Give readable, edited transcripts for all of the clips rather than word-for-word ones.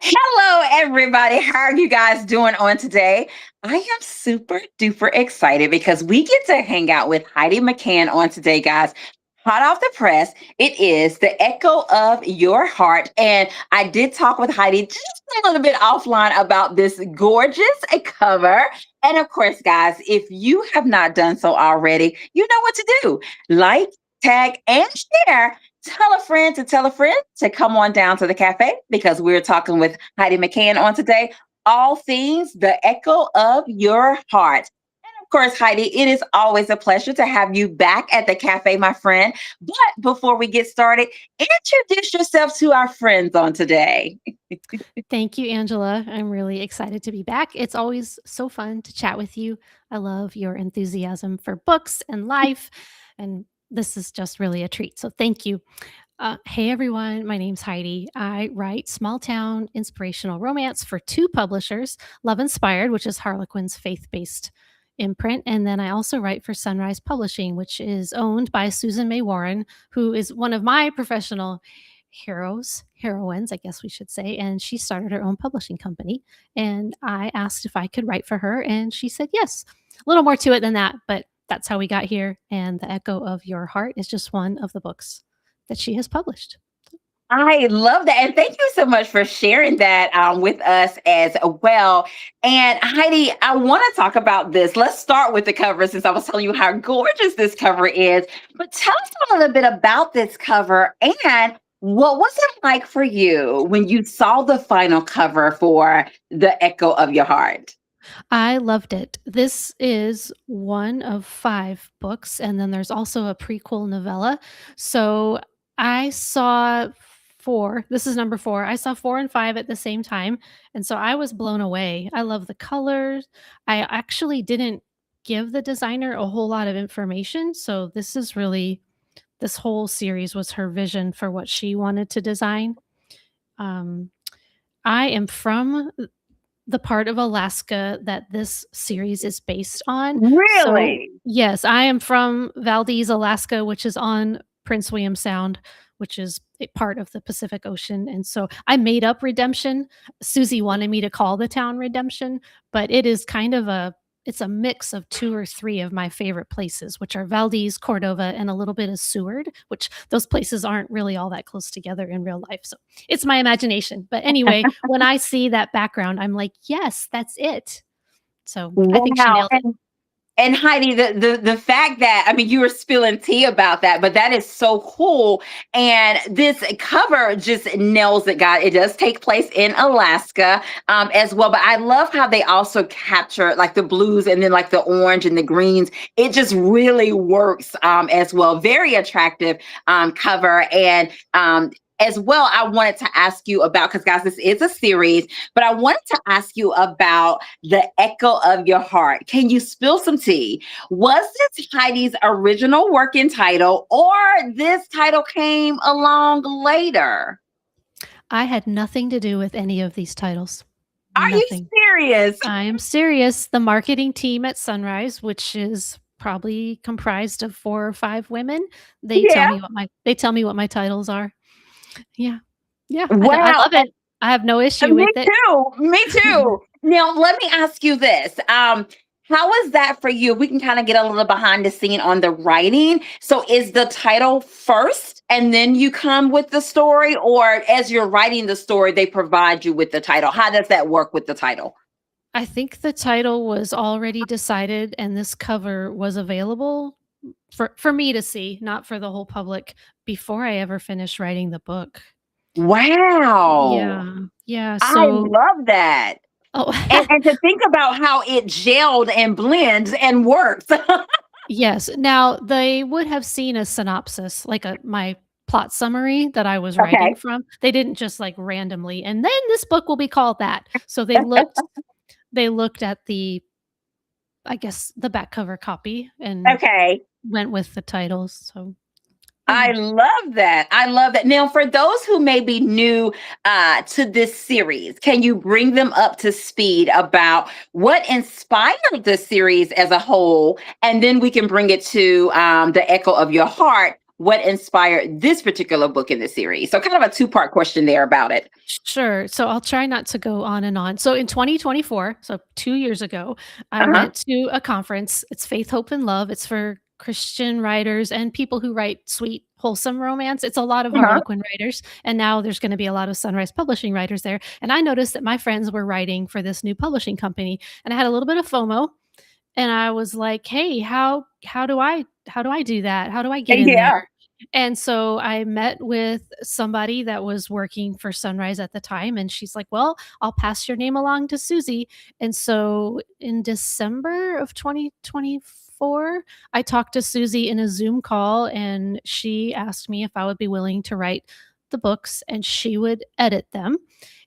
Hello, everybody. How are you guys doing on today? I am super duper excited because we get to hang out with Heidi McCahan on today, guys. Hot off the press, it is The Echo of Your Heart. And I did talk with Heidi just a little bit offline about this gorgeous cover. And of course, guys, if you have not done so already, you know what to do. Like, tag, and share. Tell a friend to tell a friend to come on down to the cafe because we're talking with Heidi McCann on today. All things the echo of your heart. And of course, Heidi, it is always a pleasure to have you back at the cafe, my friend. But before we get started, introduce yourself to our friends on today. Thank you, Angela. I'm really excited to be back. It's always so fun to chat with you. I love your enthusiasm for books and life, and this is just really a treat. So, thank you. Hey, everyone. My name's Heidi. I write small town inspirational romance for two publishers, Love Inspired, which is Harlequin's faith based imprint. And then I also write for Sunrise Publishing, which is owned by Susan May Warren, who is one of my professional heroines, I guess we should say. And she started her own publishing company. And I asked if I could write for her, and she said yes. A little more to it than that, but that's how we got here. And The Echo of Your Heart is just one of the books that she has published. I love that. And thank you so much for sharing that with us as well. And Heidi, I want to talk about this. Let's start with the cover since I was telling you how gorgeous this cover is. But tell us a little bit about this cover and what was it like for you when you saw the final cover for The Echo of Your Heart? I loved it. This is one of 5 books, and then there's also a prequel novella. So I saw 4. This is number 4. I saw 4 and 5 at the same time, and so I was blown away. I love the colors. I actually didn't give the designer a whole lot of information, so this whole series was her vision for what she wanted to design. Um, I am from the part of Alaska that this series is based on. So, Really? yes, I am from Valdez, Alaska, which is on Prince William Sound, which is a part of the Pacific Ocean. And so I made up Redemption. Susie wanted me to call the town Redemption, but it's a mix of 2 or 3 of my favorite places, which are Valdez, Cordova, and a little bit of Seward, which those places aren't really all that close together in real life. So it's my imagination. But anyway, when I see that background, I'm like, yes, that's it. So I think she Wow. nailed it. And Heidi, the fact that I mean you were spilling tea about that, but that is so cool. And this cover just nails it, God. It does take place in Alaska as well. But I love how they also capture like the blues and then like the orange and the greens. It just really works as well. Very attractive cover. And as well, I wanted to ask you about, because guys, this is a series, but I wanted to ask you about The Echo of Your Heart. Can you spill some tea? Was this Heidi's original working title, or this title came along later? I had nothing to do with any of these titles. Are you Nothing. serious? I am serious. The marketing team at Sunrise, which is probably comprised of 4 or 5 women, Yeah. they tell me what my titles are. Yeah. Yeah, I Wow. love it. I have no issue Me with it. too. Me too. Now, let me ask you this. How is that for you? We can kind of get a little behind the scene on the writing. So, is the title first and then you come with the story, or as you're writing the story, they provide you with the title? How does that work with the title? I think the title was already decided and this cover was available for me to see, not for the whole public, before I ever finished writing the book. Wow. Yeah. Yeah, I so love that. oh, And to think about how it gelled and blends and works. yes. Now, they would have seen a synopsis, like my plot summary that I was writing Okay. from. They didn't just like randomly, and then this book will be called that. So they looked at I guess, the back cover copy and Okay. went with the titles. So, I yeah. love that. I love that. Now, for those who may be new to this series, can you bring them up to speed about what inspired the series as a whole? And then we can bring it to The Echo of Your Heart. what inspired this particular book in the series. So, kind of a two-part question there about it. Sure. So I'll try not to go on and on. So in 2024, so 2 years ago, I Uh-huh. went to a conference. It's Faith, Hope, and Love. It's for Christian writers and people who write sweet, wholesome romance. It's a lot of Uh-huh. Harlequin writers, and now there's gonna be a lot of Sunrise Publishing writers there, and I noticed that my friends were writing for this new publishing company, and I had a little bit of FOMO, and I was like, "Hey, how do I do that? How do I get in there?" Yeah. And so I met with somebody that was working for Sunrise at the time, and she's like, "Well, I'll pass your name along to Susie." And so in December of 2024, I talked to Susie in a Zoom call, and she asked me if I would be willing to write the books and she would edit them.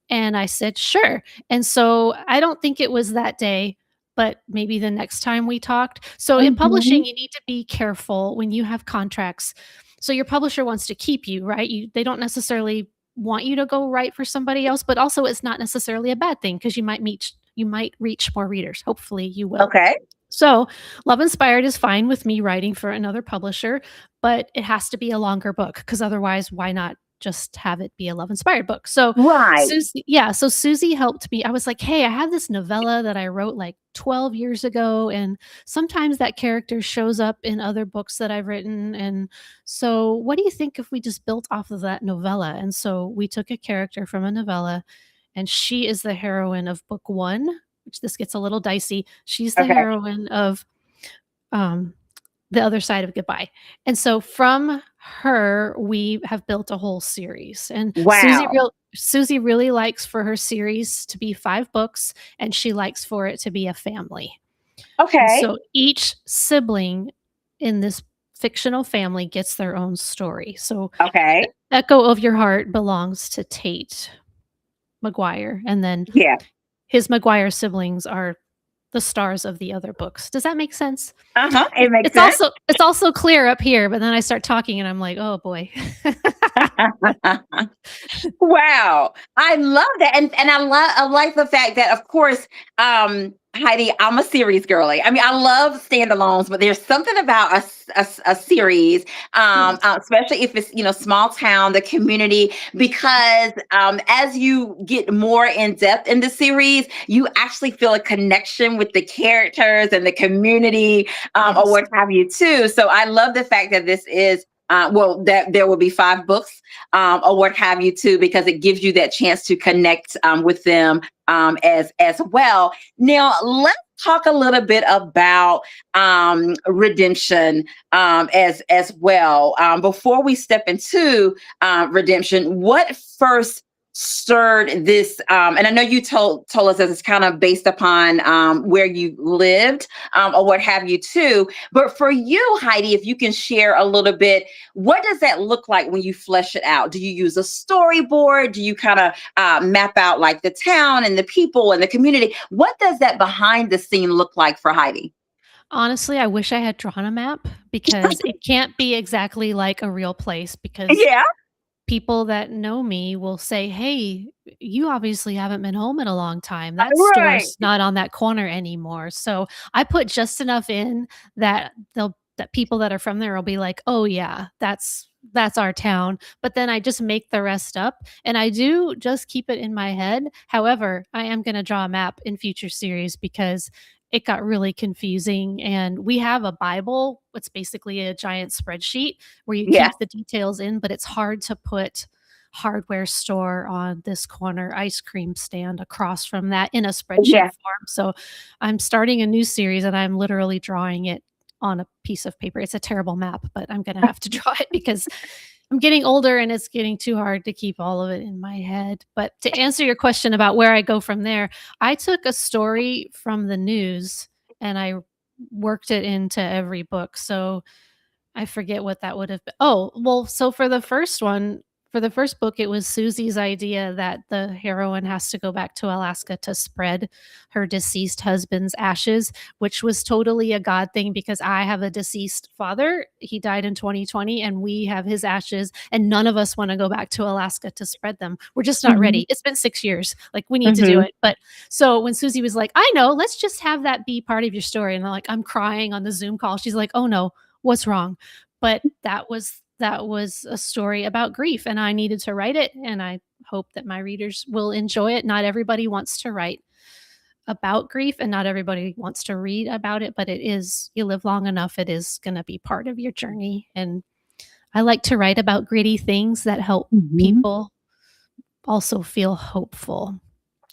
And I said, "Sure." And so I don't think it was that day, but maybe the next time we talked. So in Mhm. publishing, you need to be careful when you have contracts. So your publisher wants to keep you, right? They don't necessarily want you to go write for somebody else, but also it's not necessarily a bad thing because you might reach more readers. Hopefully you will. Okay. So, Love Inspired is fine with me writing for another publisher, but it has to be a longer book because otherwise, why not just have it be a Love Inspired book? So, Right. Susie helped me. I was like, "Hey, I have this novella that I wrote like 12 years ago, and sometimes that character shows up in other books that I've written. And so, what do you think if we just built off of that novella?" And so, we took a character from a novella, and she is the heroine of book one, which this gets a little dicey. She's the Okay. heroine of um, The Other Side of Goodbye. And so from her, we have built a whole series. And Wow. Susie really likes for her series to be 5 books, and she likes for it to be a family. And Okay. so each sibling in this fictional family gets their own story. So Okay. Echo of Your Heart belongs to Tate McGuire, and then Yeah. his McGuire siblings are the stars of the other books. Does that make sense? Uh-huh. It makes It's sense. also clear up here, but then I start talking and I'm like, "Oh boy." Wow. I love that. And I like the fact that, of course, Heidi, I'm a series girly. I mean, I love standalones, but there's something about a series, Yes. especially if it's, small town, the community, because as you get more in depth in the series, you actually feel a connection with the characters and the community, or Yes. what have you too. So I love the fact that this is well, that there will be 5 books, or what have you too, because it gives you that chance to connect with them, as well. Now, let's talk a little bit about redemption, as well. Before we step into redemption, what first stirred this? And I know you told us that it's kind of based upon where you lived, or what have you too. But for you, Heidi, if you can share a little bit, what does that look like when you flesh it out? Do you use a storyboard? Do you kind of map out like the town and the people and the community? What does that behind the scene look like for Heidi? Honestly, I wish I had drawn a map because it can't be exactly like a real place because Yeah. people that know me will say, "Hey, you obviously haven't been home in a long time. That Right. store's not on that corner anymore." So, I put just enough in that people that are from there will be like, "Oh yeah, that's our town." But then I just make the rest up, and I do just keep it in my head. However, I am gonna draw a map in future series because it got really confusing, and we have a Bible. It's basically a giant spreadsheet where you Yeah. keep the details in, but it's hard to put hardware store on this corner, ice cream stand across from that in a spreadsheet Yeah. form. So I'm starting a new series and I'm literally drawing it on a piece of paper. It's a terrible map, but I'm going to have to draw it because I'm getting older and it's getting too hard to keep all of it in my head. But to answer your question about where I go from there, I took a story from the news and I worked it into every book. So I forget what that would have been. Oh, well, so for the first book, it was Susie's idea that the heroine has to go back to Alaska to spread her deceased husband's ashes, which was totally a God thing because I have a deceased father. He died in 2020, and we have his ashes, and none of us want to go back to Alaska to spread them. We're just not Hmm. ready. It's been 6 years. Like, we need to do Hmm. it. But so when Susie was like, "I know, let's just have that be part of your story." And I'm crying on the Zoom call. She's like, "Oh no, what's wrong?" But that was that was a story about grief, and I needed to write it, and I hope that my readers will enjoy it. Not everybody wants to write about grief, and not everybody wants to read about it, but it is, you live long enough, it is going to be part of your journey. And I like to write about gritty things that help Mhm. people also feel hopeful.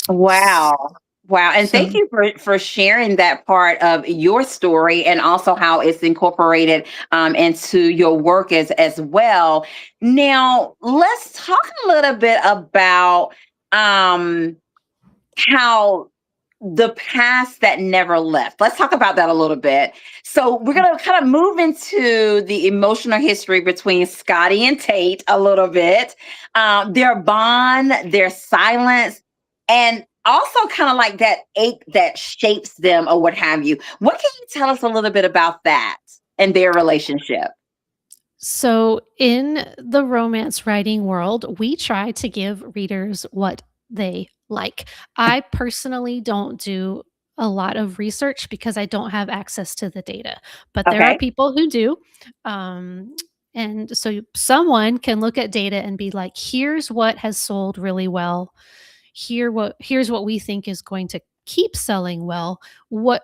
S- Wow. Wow. And thank So, you for sharing that part of your story and also how it's incorporated into your work as well. Now, let's talk a little bit about um, how the past that never left. Let's talk about that a little bit. So we're gonna kind of move into the emotional history between Scotty and Tate a little bit, their bond, their silence, and also kind of like that ache that shapes them or what have you. What can you tell us a little bit about that and their relationship? so in the romance writing world, we try to give readers what they like. I personally don't do a lot of research because I don't have access to the data, but there are Okay. people who do. Um, and so someone can look at data and be like, here's what has sold really well. Here's what we think is going to keep selling well. What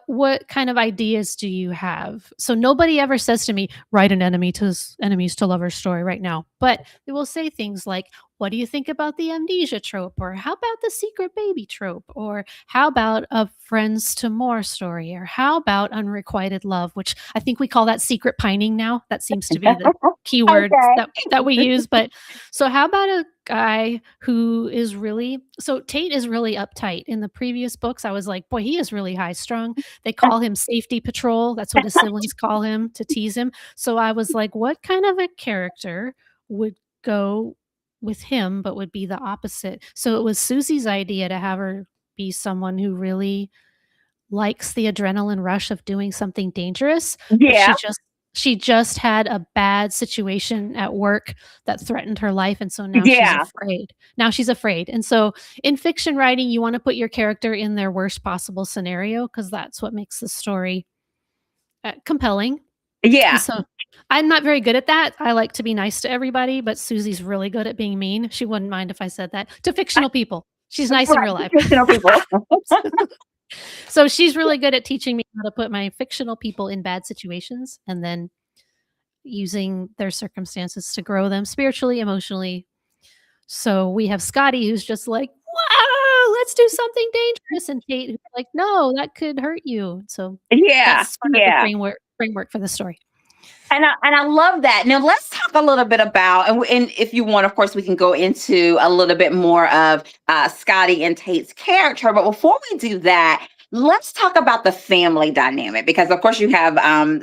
kind of ideas do you have? So nobody ever says to me, write an enemies to lovers story right now, but they will say things like, what do you think about the amnesia trope, or how about the secret baby trope, or how about a friends to more story, or how about unrequited love, which I think we call that secret pining now. That seems to be the keyword Okay. that we use. But so how about a guy who is really, so Tate is really uptight. In the previous books, I was like, boy, he is really high strung. They call him Safety Patrol. That's what his siblings call him to tease him. So I was like, what kind of a character would go with him, but would be the opposite? So it was Susie's idea to have her be someone who really likes the adrenaline rush of doing something dangerous, but Yeah. she just had a bad situation at work that threatened her life, and so now she's Yeah. afraid. Now she's afraid. And so in fiction writing, you wanna put your character in their worst possible scenario because that's what makes the story, compelling. Yeah. So I'm not very good at that. I like to be nice to everybody, but Susie's really good at being mean. She wouldn't mind if I said that to fictional people. She's nice in Right. real life. Fictional people. So she's really good at teaching me how to put my fictional people in bad situations and then using their circumstances to grow them spiritually, emotionally. So we have Scotty who's just like, "Wow, let's do something dangerous," and Kate who's like, "No, that could hurt you." So Yeah. that's sort of the Yeah. framework for the story. And I love that. Now let's talk a little bit about and if you want, of course, we can go into a little bit more of Scotty and Tate's character. But before we do that, let's talk about the family dynamic because, of course, you have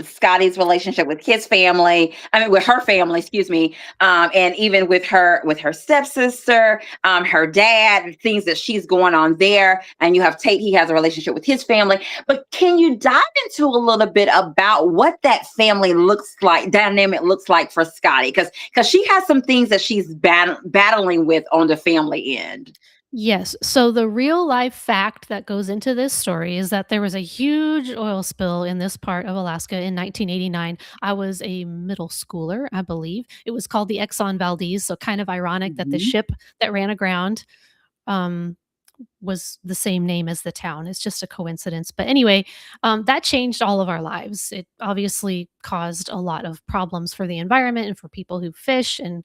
Scotty's relationship with his family. I mean, with her family, excuse me, and even with her stepsister, her dad, the things that she's going on there. And you have Tate; he has a relationship with his family. But can you dive into a little bit about what that family looks like, dynamic looks like for Scotty? Because she has some things that she's battling with on the family end. Yes. So the real life fact that goes into this story is that there was a huge oil spill in this part of Alaska in 1989. I was a middle schooler, I believe. It was called the Exxon Valdez. So kind of ironic that the Mhm. ship that ran aground um, was the same name as the town. It's just a coincidence. But anyway, that changed all of our lives. It obviously caused a lot of problems for the environment and for people who fish. And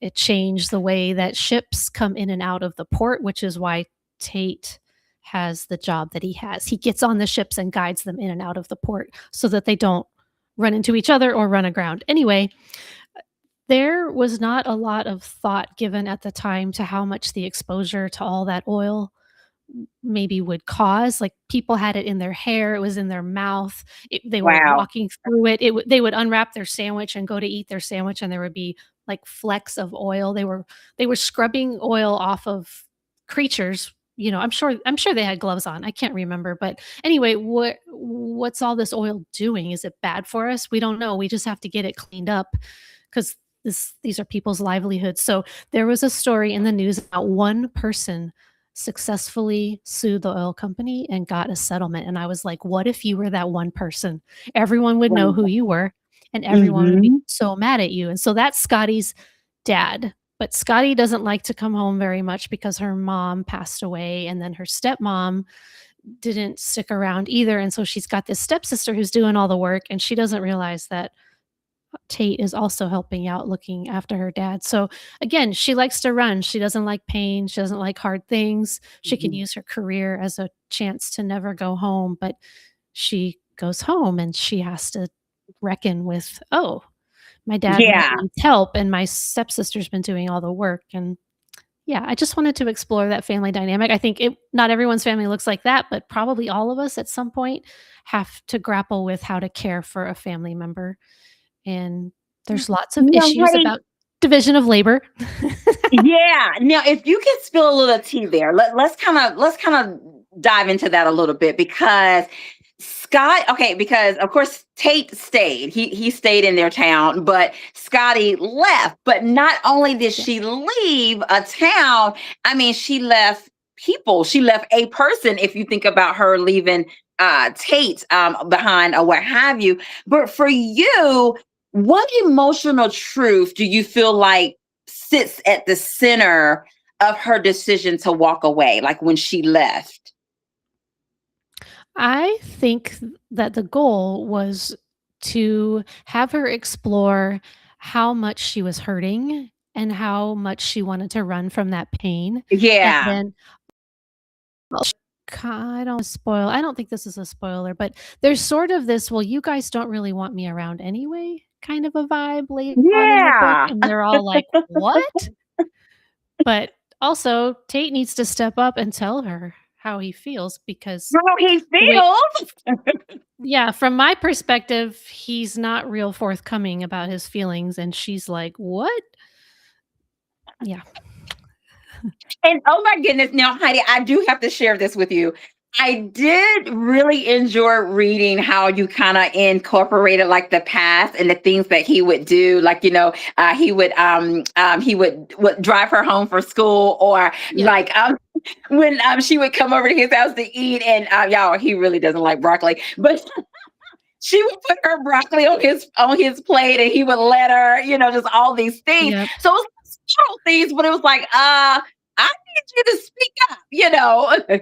it changed the way that ships come in and out of the port, which is why Tate has the job that he has. He gets on the ships and guides them in and out of the port so that they don't run into each other or run aground. Anyway, there was not a lot of thought given at the time to how much the exposure to all that oil maybe would cause. Like, people had it in their hair, it was in their mouth, they were Wow. walking through it, they would unwrap their sandwich and go to eat their sandwich, and there would be, like, flecks of oil. They were scrubbing oil off of creatures, I'm sure they had gloves on, I can't remember, but anyway, what's all this oil doing? Is it bad for us? We don't know, we just have to get it cleaned up because these are people's livelihoods. So there was a story in the news about one person successfully sued the oil company and got a settlement. And I was like, what if you were that one person? Everyone would know who Wow. you were. and everyone would be Mhm. so mad at you, and so that's Scotty's dad. But Scotty doesn't like to come home very much because her mom passed away, and then her stepmom didn't stick around either, and so she's got this stepsister who's doing all the work, and she doesn't realize that Tate is also helping out looking after her dad. So again, she likes to run. She doesn't like pain. She doesn't like hard things. She can Mhm. use her career as a chance to never go home, but she goes home and she has to reckon with, oh, my dad really Yeah. needs help and my stepsister's been doing all the work. And yeah, I just wanted to explore that family dynamic. I think not everyone's family looks like that, but probably all of us at some point have to grapple with how to care for a family member, and there's lots of No, issues honey. about division of labor. Yeah. Now, if you could spill a little tea there, let's kind of dive into that a little bit because Scott, okay, because of course Tate stayed. He stayed in their town, but Scotty left. But not only did Yeah, she leave a town, I mean, she left people. She left a person. If you think about her leaving Tate behind or what have you. But for you, what emotional truth do you feel like sits at the center of her decision to walk away, like when she left? I think that the goal was to have her explore how much she was hurting and how much she wanted to run from that pain, and Yeah. then well, I don't spoil I don't think this is a spoiler, but there's sort of this, "Well, you guys don't really want me around anyway," kind of a vibe later on in the book, Yeah. and they're all like, "What?" But also, Tate needs to step up and tell her how he feels because How he the way feels. yeah, from my perspective, he's not real forthcoming about his feelings, and she's like, "What?" Yeah. And oh my goodness, now Heidi, I do have to share this with you. I did really enjoy reading how you kind of incorporated like the past and the things that he would do. Like, he would drive her home for school, or Yep. like when she would come over to his house to eat, and y'all, he really doesn't like broccoli, but she would put her broccoli on his plate, and he would let her, just all these things. Yep. So it was small things, but it was like, I need you to speak up.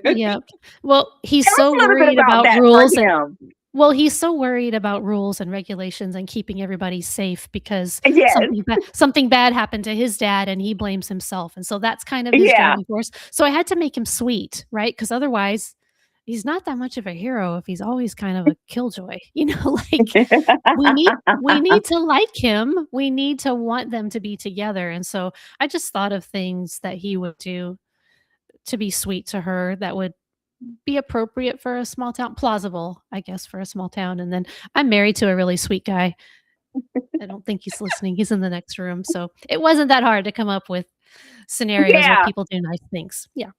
Yep. Well, he's Tell us so a little bit worried about about that for rules and him. he's so worried about rules and regulations and keeping everybody safe because Yes. something bad happened to his dad and he blames himself, and so that's kind of his Yeah. driving force. So I had to make him sweet, right? Because otherwise, he's not that much of a hero if he's always kind of a killjoy, like, we need to like him, we need to want them to be together, and so I just thought of things that he would do to be sweet to her that would be appropriate for a small town, plausible, I guess, for a small town, and then I'm married to a really sweet guy. I don't think he's listening, he's in the next room, so it wasn't that hard to come up with scenarios where Yeah. people do nice things. Yeah.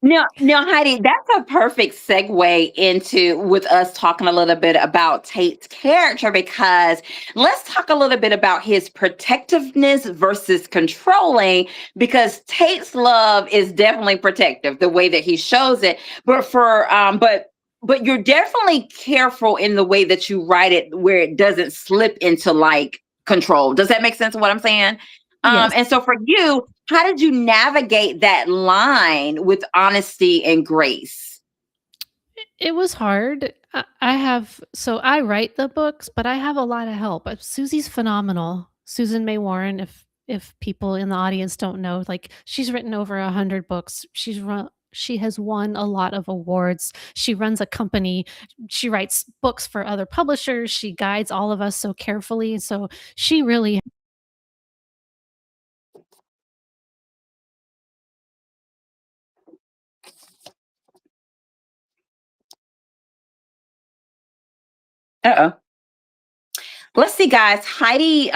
Now, Heidi, that's a perfect segue into with us talking a little bit about Tate's character, because let's talk a little bit about his protectiveness versus controlling, because Tate's love is definitely protective, the way that he shows it. But you're definitely careful in the way that you write it, where it doesn't slip into like control. Does that make sense of what I'm saying? Yes. And so for you, how did you navigate that line with honesty and grace? It was hard. I write the books, but I have a lot of help. Susie's phenomenal. Susan May Warren, if people in the audience don't know, like she's written over 100 books. She has won a lot of awards. She runs a company. She writes books for other publishers. She guides all of us so carefully. So she really Uh-oh. Let's see, guys. Heidi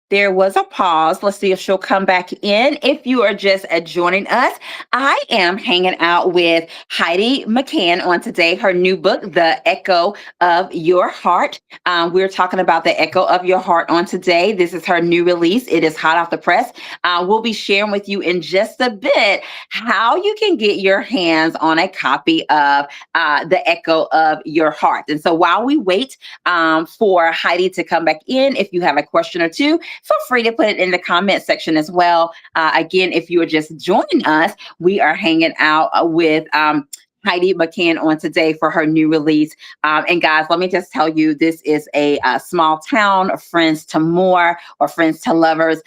There was a pause. Let's see if she'll come back in. If you are just joining us, I am hanging out with Heidi McCahan on today. Her new book, The Echo of Your Heart. We're talking about The Echo of Your Heart on today. This is her new release. It is hot off the press. We'll be sharing with you in just a bit how you can get your hands on a copy of The Echo of Your Heart. And so while we wait for Heidi to come back in, if you have a question or two, feel free to put it in the comment section as well. Again, if you are just joining us, we are hanging out with Heidi McCahan on today for her new release. And guys, let me just tell you, this is a small town, friends to more or friends to lovers,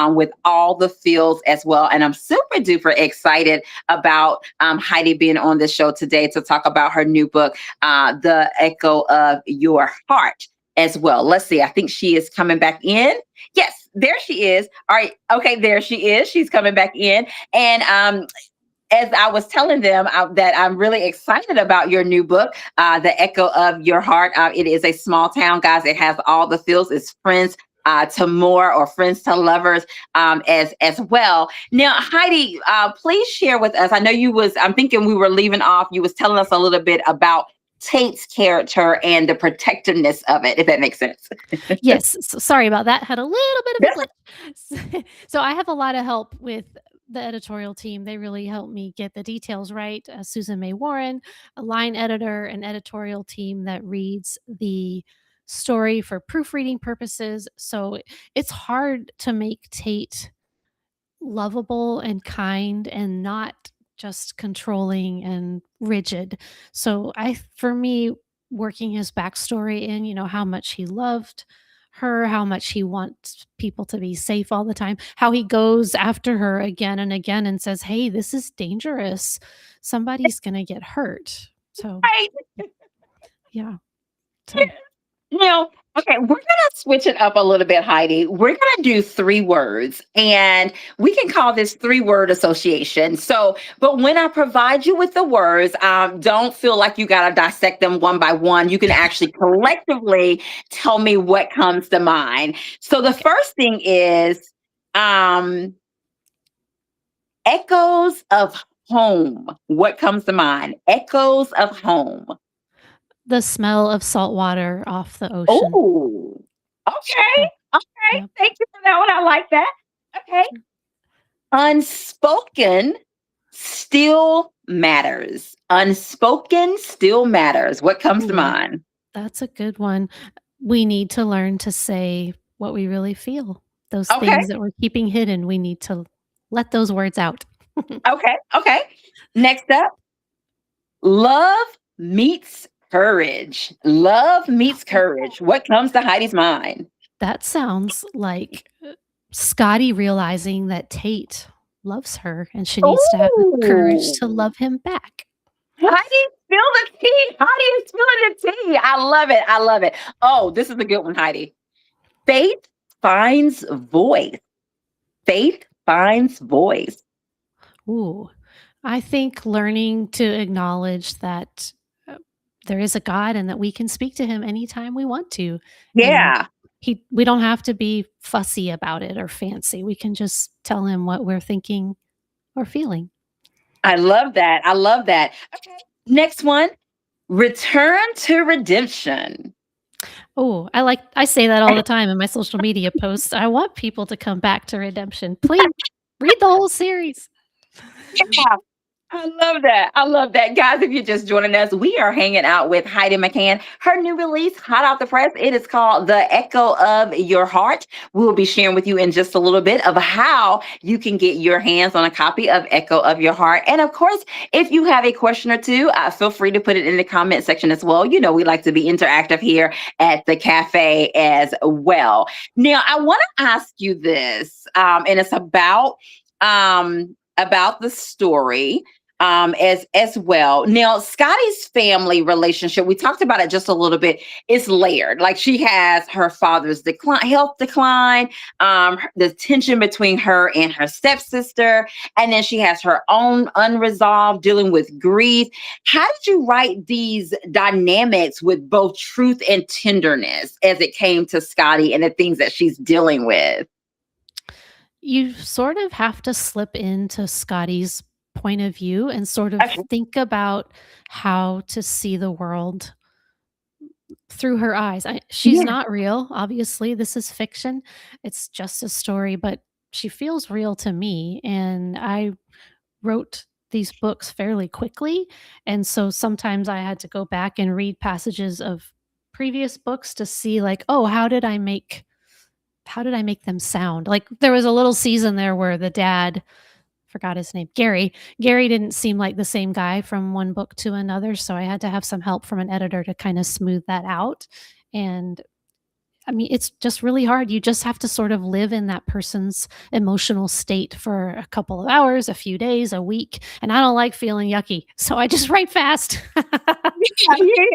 with all the feels as well. And I'm super duper excited about Heidi being on the show today to talk about her new book, The Echo of Your Heart as well. Let's see. I think she is coming back in. Yes, there she is. All right. Okay, there she is. She's coming back in. And as I was telling them that I'm really excited about your new book, The Echo of Your Heart. It is a small town, guys. It has all the feels. It's friends to more or friends to lovers as well. Now, Heidi, please share with us. I know I'm thinking we were leaving off. You was telling us a little bit about Tate's character and the protectiveness of it, if that makes sense. Yes, sorry about that. Had a little bit of a glitch. So I have a lot of help with the editorial team. They really helped me get the details right. Susan May Warren, a line editor, an editorial team that reads the story for proofreading purposes. So it's hard to make Tate lovable and kind and not just controlling and rigid. So for me, working his backstory in, how much he loved her, how much he wants people to be safe all the time, how he goes after her again and again and says, "Hey, this is dangerous. Somebody's going to get hurt." So, Right. yeah. So, Now, okay, we're going to switch it up a little bit, Heidi. We're going to do three words, and we can call this three-word association. So, but when I provide you with the words, don't feel like you got to dissect them one by one. You can actually collectively tell me what comes to mind. So, the first thing is um, echoes of home. What comes to mind? Echoes of home. the smell of salt water off the ocean. Oh, okay. Yeah. Okay. Yeah. Thank you for that one. I like that. Okay. Unspoken still matters. Unspoken still matters. What comes to Ooh, mind? that's a good one. We need to learn to say what we really feel. Those Okay. things that we're keeping hidden, we need to let those words out. Okay. Okay. Next up, love meets courage. Love meets courage. What comes to Heidi's mind? That sounds like Scotty realizing that Tate loves her and she needs to have the courage to Oh, love him back. Heidi, spill the tea. Heidi is spilling the tea. I love it. I love it. Oh, this is a good one, Heidi. Faith finds voice. Faith finds voice. Ooh, I think learning to acknowledge that there is a God and that we can speak to him anytime we want to. And Yeah, we don't have to be fussy about it or fancy. We can just tell him what we're thinking or feeling. I love that. I love that. Okay. Next one, return to redemption. Oh, I say that all the time in my social media posts. I want people to come back to redemption. Please read the whole series. Yeah. I love that. I love that. Guys, if you're just joining us, we are hanging out with Heidi McCahan. Her new release, hot out the press, it is called The Echo of Your Heart. We'll be sharing with you in just a little bit of how you can get your hands on a copy of Echo of Your Heart. And of course, if you have a question or two, feel free to put it in the comment section as well. You know, we like to be interactive here at the cafe as well. Now, I want to ask you this, and it's about the story. as well. Now, Scotty's family relationship, we talked about it just a little bit, is layered. Like she has her father's health decline, the tension between her and her stepsister, and then she has her own unresolved dealing with grief. How did you write these dynamics with both truth and tenderness as it came to Scotty and the things that she's dealing with? You sort of have to slip into Scotty's point of view and sort of Okay. think about how to see the world through her eyes. She's Yeah. not real, obviously, this is fiction. It's just a story, but she feels real to me, and I wrote these books fairly quickly, and so sometimes I had to go back and read passages of previous books to see like, "Oh, how did I make them sound?" Like, there was a little season there where the dad, forgot his name, Gary didn't seem like the same guy from one book to another, so I had to have some help from an editor to kinda smooth that out, and I mean, it's just really hard. You just have to sort of live in that person's emotional state for a couple of hours, a few days, a week, and I don't like feeling yucky, so I just write fast.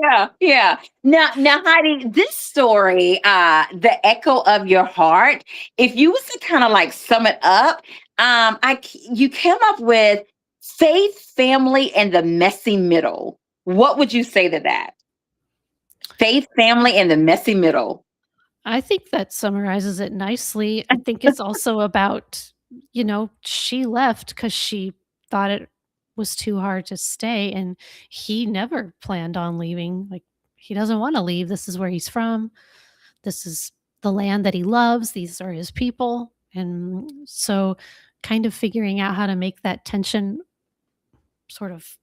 Yeah, yeah. Now, Heidi, this story, "The Echo of Your Heart," if you was to kind of like sum it up, you came up with faith, family, and the messy middle. What would you say to that? Faith, family, and the messy middle. I think that summarizes it nicely. I think it's also about, she left because she thought it was too hard to stay, and he never planned on leaving. Like, he doesn't wanna leave. This is where he's from. This is the land that he loves. These are his people. And so kind of figuring out how to make that tension sort of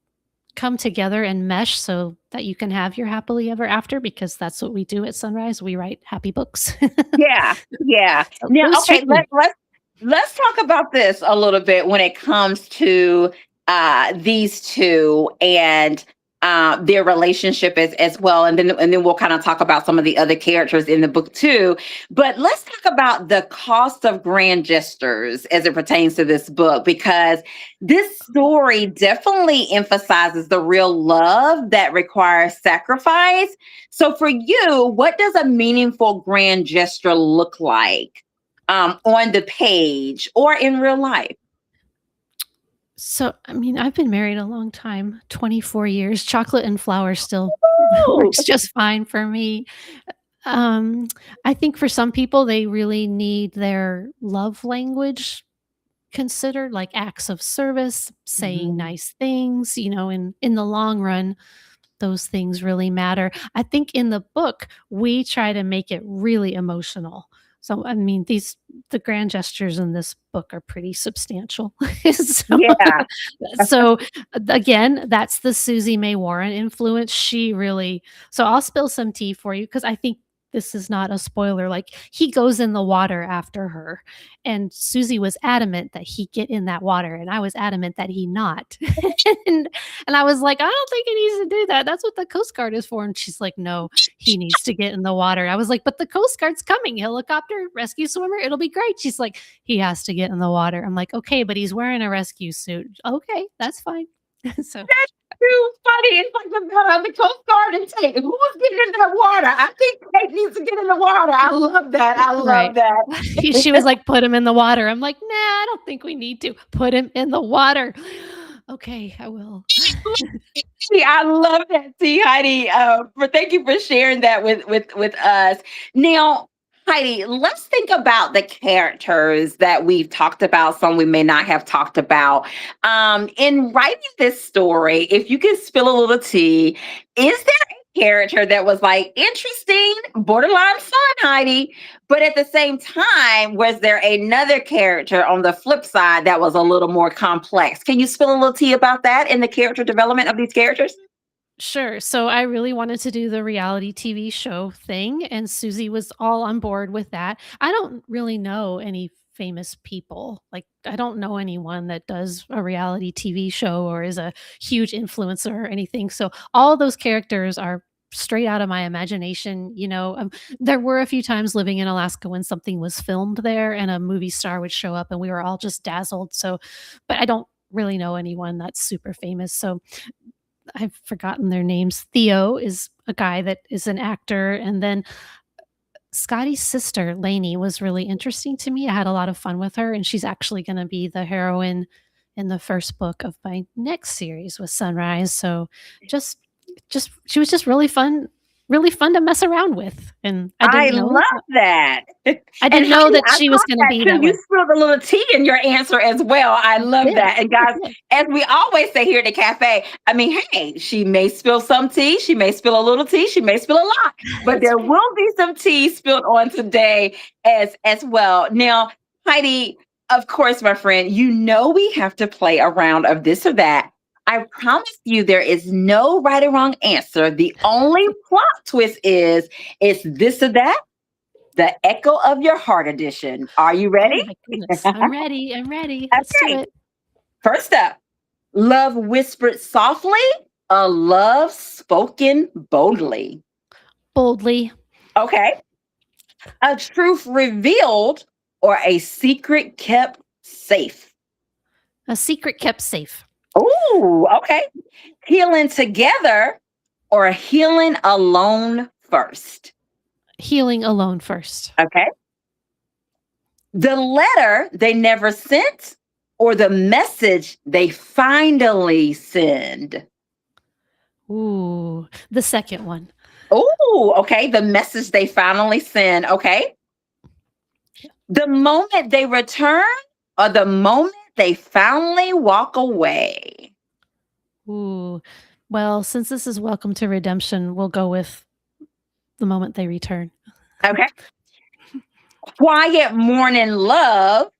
come together and mesh so that you can have your happily ever after, because that's what we do at Sunrise. We write happy books. Yeah, yeah. So it Now, was okay, tricky. let's talk about this a little bit when it comes to these two and their relationship as well, and then we'll kind of talk about some of the other characters in the book too. But let's talk about the cost of grand gestures as it pertains to this book, because this story definitely emphasizes the real love that requires sacrifice. So for you, what does a meaningful grand gesture look like on the page or in real life? So, I mean, I've been married a long time, 24 years. Chocolate and flour still Ooh. works just fine for me. Um, I think for some people, they really need their love language considered, like acts of service, saying Mhm. nice things, in the long run, those things really matter. I think in the book, we try to make it really emotional. So, I mean, the grand gestures in this book are pretty substantial. so, Yeah. so again, that's the Susie May Warren influence. She really, so I'll spill some tea for you because I think this is not a spoiler. Like, he goes in the water after her, and Susie was adamant that he get in that water, and I was adamant that he not. and and I was like, "I don't think he needs to do that. That's what the Coast Guard is for." And she's like, "No, he needs to get in the water." I was like, "But the Coast Guard's coming. Helicopter, rescue swimmer, it'll be great." She's like, "He has to get in the water." I'm like, "Okay, but he's wearing a rescue suit." "Okay, that's fine." so Too funny. It's like the Coast Guard and Tate. Who's getting in that water? I think Tate needs to get in the water. I love that. I love right. that. She was like, "Put him in the water." I'm like, "Nah, I don't think we need to. Put him in the water." "Okay, I will." See, I love that. See, Heidi, for thank you for sharing that with us. Now, Heidi, let's think about the characters that we've talked about. Some we may not have talked about. In writing this story, if you could spill a little tea, is there a character that was like interesting, borderline fun, Heidi? But at the same time, was there another character on the flip side that was a little more complex? Can you spill a little tea about that in the character development of these characters? Sure. So I really wanted to do the reality TV show thing, and Susie was all on board with that. I don't really know any famous people. Like, I don't know anyone that does a reality TV show or is a huge influencer or anything. So all those characters are straight out of my imagination. There were a few times living in Alaska when something was filmed there and a movie star would show up and we were all just dazzled. So, but I don't really know anyone that's super famous. So I've forgotten their names. Theo is a guy that is an actor, and then Scotty's sister, Lainey, was really interesting to me. I had a lot of fun with her, and she's actually gonna be the heroine in the first book of my next series with Sunrise. So just just she was just really fun to mess around with, and I love that. I And didn't know Heidi, that I she was caught gonna that be too. that You way. spilled a little tea in your answer as well. I love Did, that. And guys, did. as we always say here at the cafe, I mean, hey, she may spill some tea, she may spill a little tea, she may spill a lot, but That's there right. will be some tea spilled on today as well. Now, Heidi, of course, my friend, you know we have to play a round of this or that. I promise you there is no right or wrong answer. The only plot twist is it's this or that, the Echo of Your Heart edition. Are you Oh ready? my goodness. I'm ready. Let's do Okay. it. First up, love whispered softly, a love spoken boldly. Boldly. Okay. A truth revealed or a secret kept safe. A secret kept safe. Ooh, okay. Healing together or healing alone first. Healing alone first. Okay. The letter they never sent or the message they finally send. Ooh, the second one. Oh, okay. The message they finally send. Okay. Yeah. The moment they return or the moment they finally walk away. Ooh. Well, since this is Welcome to Redemption, we'll go with the moment they return. Okay. Quiet morning love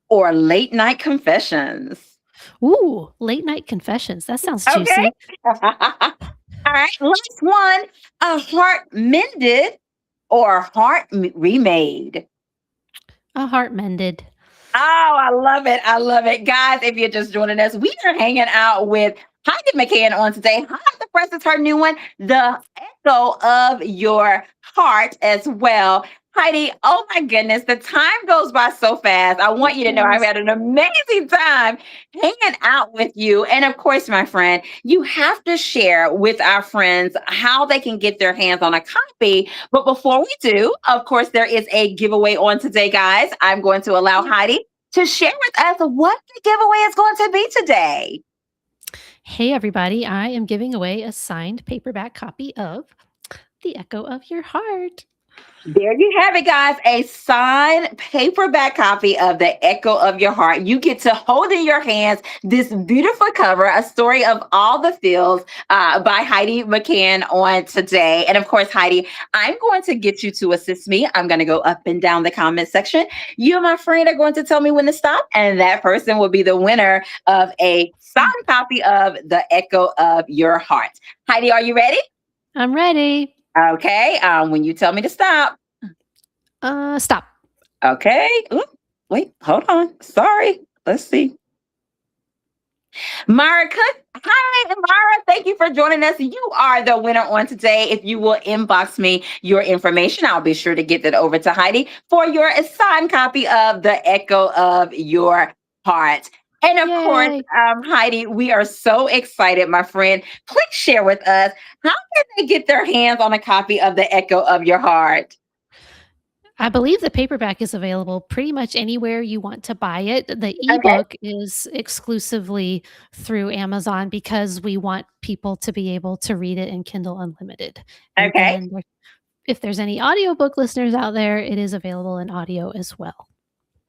or late night confessions. Ooh, late night confessions. That sounds Okay. juicy. All right. Last one, a heart mended or remade. A heart mended. Oh, I love it. I love it. Guys, if you're just joining us, we are hanging out with Heidi McCahan on today. Hot off the press is her new one, The Echo of Your Heart, as well. Heidi, oh my goodness, the time goes by so fast. I want It you to know I've does. had an amazing time hanging out with you. And of course, my friend, you have to share with our friends how they can get their hands on a copy. But before we do, of course, there is a giveaway on today, guys. I'm going to allow Yeah. Heidi to share with us what the giveaway is going to be today. Hey, everybody. I am giving away a signed paperback copy of The Echo of Your Heart. There you have it, guys. A signed paperback copy of The Echo of Your Heart. You get to hold in your hands this beautiful cover, A Story of All the Feels by Heidi McCahan on today. And of course, Heidi, I'm going to get you to assist me. I'm going to go up and down the comment section. You and my friend are going to tell me when to stop, and that person will be the winner of a signed copy of The Echo of Your Heart. Heidi, are you ready? I'm ready. Okay. When you tell me to stop. Stop. Okay. Ooh, wait, hold on. Sorry. Let's see. Mara Cook. Hi, Mara. Thank you for joining us. You are the winner on today. If you will inbox me your information, I'll be sure to get that over to Heidi for your signed copy of The Echo of Your Heart. And of course, Yay. Heidi, we are so excited, my friend. Please share with us how can they get their hands on a copy of The Echo of Your Heart? I believe the paperback is available pretty much anywhere you want to buy it. The Okay. ebook is exclusively through Amazon because we want people to be able to read it in Kindle Unlimited. And Okay. then if there's any audiobook listeners out there, it is available in audio as well.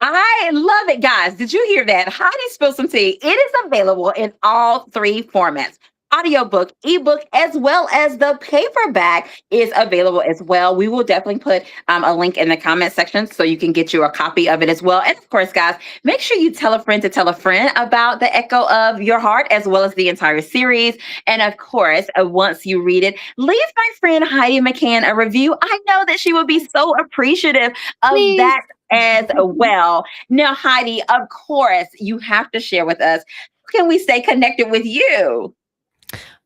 I love it, guys. Did you hear that? Heidi spilled some tea. It is available in all three formats. Audiobook, ebook, as well as the paperback is available as well. We will definitely put a link in the comment section so you can get you a copy of it as well. And of course, guys, make sure you tell a friend to tell a friend about The Echo of Your Heart as well as the entire series. And of course, once you read it, leave my friend Heidi McCann a review. I know that she will be so appreciative of Please. that as well. Now, Heidi, of course, you have to share with us. How can we stay connected with you?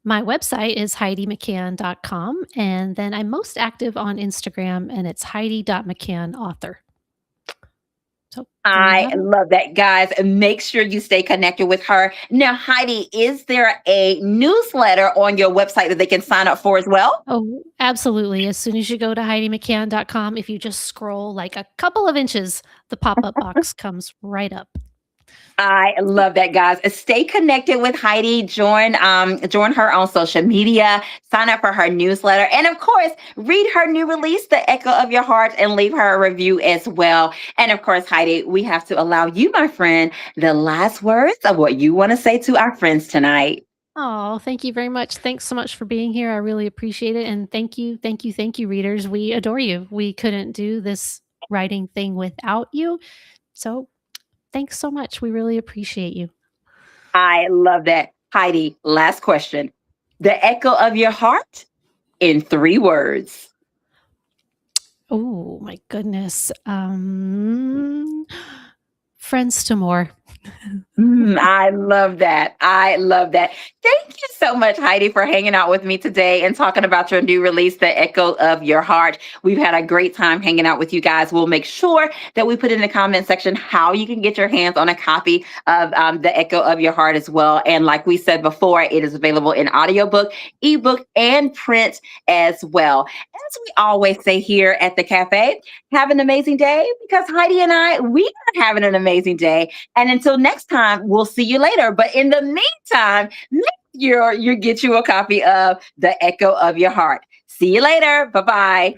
My website is HeidiMcCann.com. And then I'm most active on Instagram, and it's Heidi.McCannAuthor. So There you I have it. love that, guys. Make sure you stay connected with her. Now, Heidi, is there a newsletter on your website that they can sign up for as well? Oh, absolutely. As soon as you go to HeidiMcCahan.com, if you just scroll like a couple of inches, the pop-up box comes right up. I love that, guys. Stay connected with Heidi. Join her on social media. Sign up for her newsletter, and of course, read her new release, "The Echo of Your Heart," and leave her a review as well. And of course, Heidi, we have to allow you, my friend, the last words of what you want to say to our friends tonight. Oh, thank you very much. Thanks so much for being here. I really appreciate it. And thank you, thank you, thank you, readers. We adore you. We couldn't do this writing thing without you. So thanks so much. We really appreciate you. I love that, Heidi. Last question: the echo of your heart in 3 words. Oh my goodness. Friends to more. I love that. I love that. Thank you so much, Heidi, for hanging out with me today and talking about your new release, "The Echo of Your Heart." We've had a great time hanging out with you guys. We'll make sure that we put in the comment section how you can get your hands on a copy of "The Echo of Your Heart" as well. And like we said before, it is available in audiobook, ebook, and print as well. As we always say here at the cafe, have an amazing day, because Heidi and we are having an amazing day. And until next time, we'll see you later. But in the meantime, make sure you get you a copy of "The Echo of Your Heart." See you later. Bye bye.